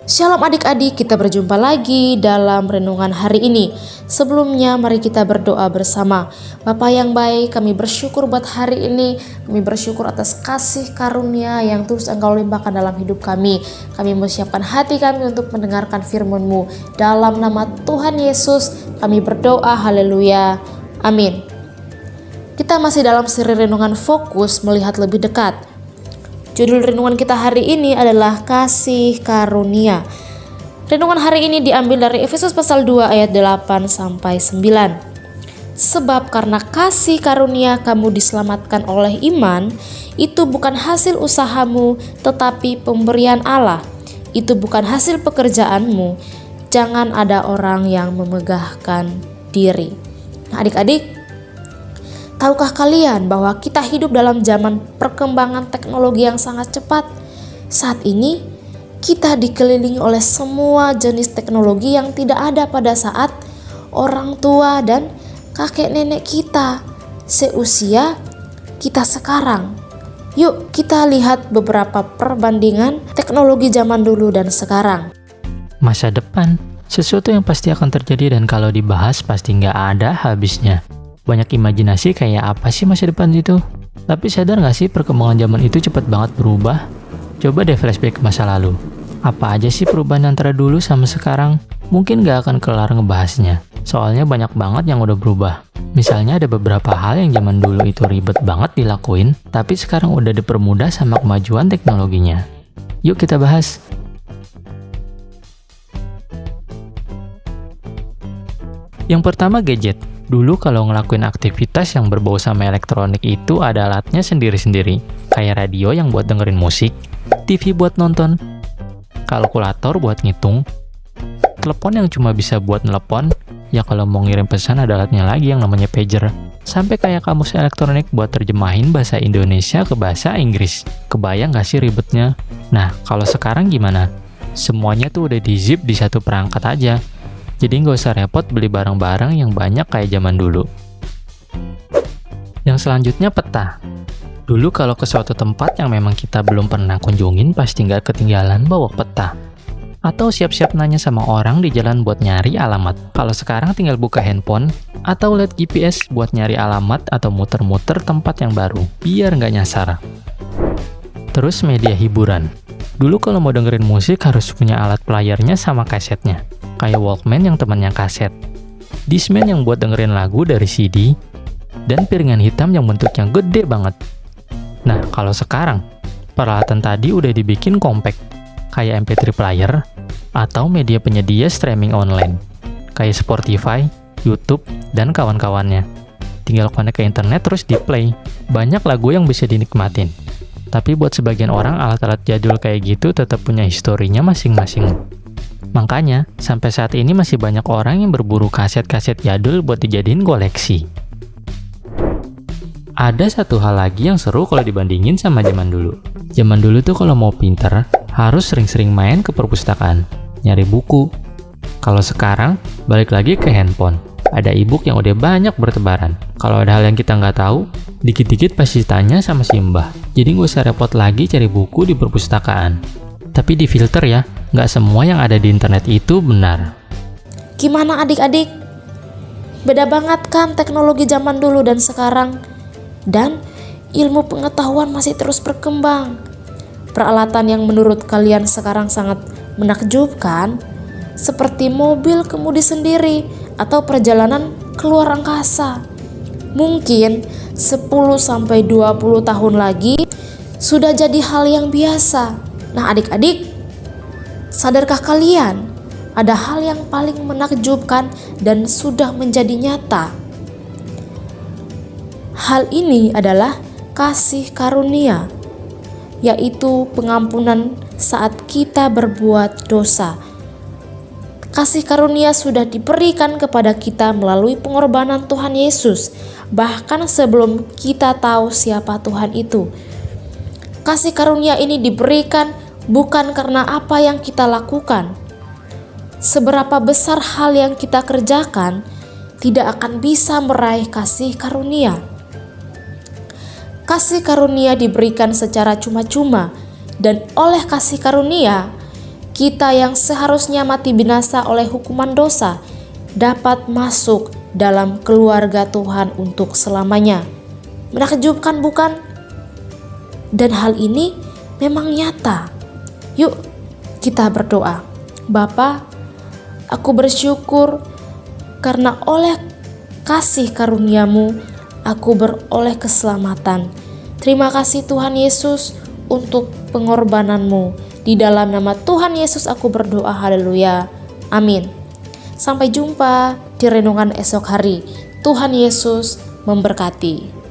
Shalom adik-adik, kita berjumpa lagi dalam renungan hari ini. Sebelumnya mari kita berdoa bersama. Bapa yang baik, kami bersyukur buat hari ini. Kami bersyukur atas kasih karunia yang terus Engkau limpahkan dalam hidup kami. Kami mempersiapkan hati kami untuk mendengarkan firman-Mu. Dalam nama Tuhan Yesus kami berdoa, haleluya, amin. Kita masih dalam seri renungan fokus melihat lebih dekat. Judul renungan kita hari ini adalah kasih karunia. Renungan hari ini diambil dari Efesus pasal 2 ayat 8-9. Sebab karena kasih karunia kamu diselamatkan oleh iman, itu bukan hasil usahamu, tetapi pemberian Allah. Itu bukan hasil pekerjaanmu. Jangan ada orang yang memegahkan diri. Nah, adik-adik, tahukah kalian bahwa kita hidup dalam zaman perkembangan teknologi yang sangat cepat? Saat ini, kita dikelilingi oleh semua jenis teknologi yang tidak ada pada saat orang tua dan kakek nenek kita seusia kita sekarang. Yuk kita lihat beberapa perbandingan teknologi zaman dulu dan sekarang. Masa depan, sesuatu yang pasti akan terjadi dan kalau dibahas pasti nggak ada habisnya. Banyak imajinasi kayak apa sih masa depan itu? Tapi sadar nggak sih perkembangan zaman itu cepat banget berubah? Coba deh flashback ke masa lalu. Apa aja sih perubahan antara dulu sama sekarang? Mungkin nggak akan kelar ngebahasnya. Soalnya banyak banget yang udah berubah. Misalnya ada beberapa hal yang zaman dulu itu ribet banget dilakuin, tapi sekarang udah dipermudah sama kemajuan teknologinya. Yuk kita bahas. Yang pertama, gadget. Dulu kalau ngelakuin aktivitas yang berbau sama elektronik itu ada alatnya sendiri-sendiri. Kayak radio yang buat dengerin musik, TV buat nonton, kalkulator buat ngitung, telepon yang cuma bisa buat nelepon, ya kalau mau ngirim pesan ada alatnya lagi yang namanya pager. Sampai kayak kamus elektronik buat terjemahin bahasa Indonesia ke bahasa Inggris. Kebayang gak sih ribetnya? Nah, kalau sekarang gimana? Semuanya tuh udah di-zip di satu perangkat aja. Jadi nggak usah repot beli barang-barang yang banyak kayak zaman dulu. Yang selanjutnya, peta. Dulu kalau ke suatu tempat yang memang kita belum pernah kunjungin, pasti nggak ketinggalan bawa peta. Atau siap-siap nanya sama orang di jalan buat nyari alamat. Kalau sekarang tinggal buka handphone, atau lihat GPS buat nyari alamat atau muter-muter tempat yang baru, biar nggak nyasar. Terus media hiburan. Dulu kalau mau dengerin musik harus punya alat playernya sama kasetnya. Kayak Walkman yang temannya kaset, Discman yang buat dengerin lagu dari CD, dan piringan hitam yang bentuknya gede banget. Nah, kalau sekarang, peralatan tadi udah dibikin compact, kayak MP3 player, atau media penyedia streaming online, kayak Spotify, YouTube, dan kawan-kawannya. Tinggal connect ke internet terus di-play, banyak lagu yang bisa dinikmatin. Tapi buat sebagian orang, alat-alat jadul kayak gitu tetap punya historinya masing-masing. Makanya, sampai saat ini masih banyak orang yang berburu kaset-kaset jadul buat dijadiin koleksi. Ada satu hal lagi yang seru kalau dibandingin sama zaman dulu. Zaman dulu tuh kalau mau pinter, harus sering-sering main ke perpustakaan, nyari buku. Kalau sekarang, balik lagi ke handphone. Ada e-book yang udah banyak bertebaran. Kalau ada hal yang kita nggak tahu, dikit-dikit pasti tanya sama si mbah. Jadi nggak usah repot lagi cari buku di perpustakaan. Tapi difilter ya, nggak semua yang ada di internet itu benar. Gimana adik-adik? Beda banget kan teknologi zaman dulu dan sekarang? Dan ilmu pengetahuan masih terus berkembang. Peralatan yang menurut kalian sekarang sangat menakjubkan, seperti mobil kemudi sendiri atau perjalanan keluar angkasa. Mungkin 10-20 tahun lagi sudah jadi hal yang biasa. Nah adik-adik, sadarkah kalian ada hal yang paling menakjubkan dan sudah menjadi nyata? Hal ini adalah kasih karunia, yaitu pengampunan saat kita berbuat dosa. Kasih karunia sudah diberikan kepada kita melalui pengorbanan Tuhan Yesus, bahkan sebelum kita tahu siapa Tuhan itu. Kasih karunia ini diberikan bukan karena apa yang kita lakukan. Seberapa besar hal yang kita kerjakan, tidak akan bisa meraih kasih karunia. Kasih karunia diberikan secara cuma-cuma, Dan oleh kasih karunia, kita yang seharusnya mati binasa oleh hukuman dosa dapat masuk dalam keluarga Tuhan untuk selamanya. Menakjubkan bukan? Dan hal ini memang nyata. Yuk kita berdoa. Bapa, aku bersyukur karena oleh kasih karunia-Mu aku beroleh keselamatan. Terima kasih Tuhan Yesus untuk pengorbanan-Mu. Di dalam nama Tuhan Yesus aku berdoa, haleluya. Amin. Sampai jumpa di renungan esok hari. Tuhan Yesus memberkati.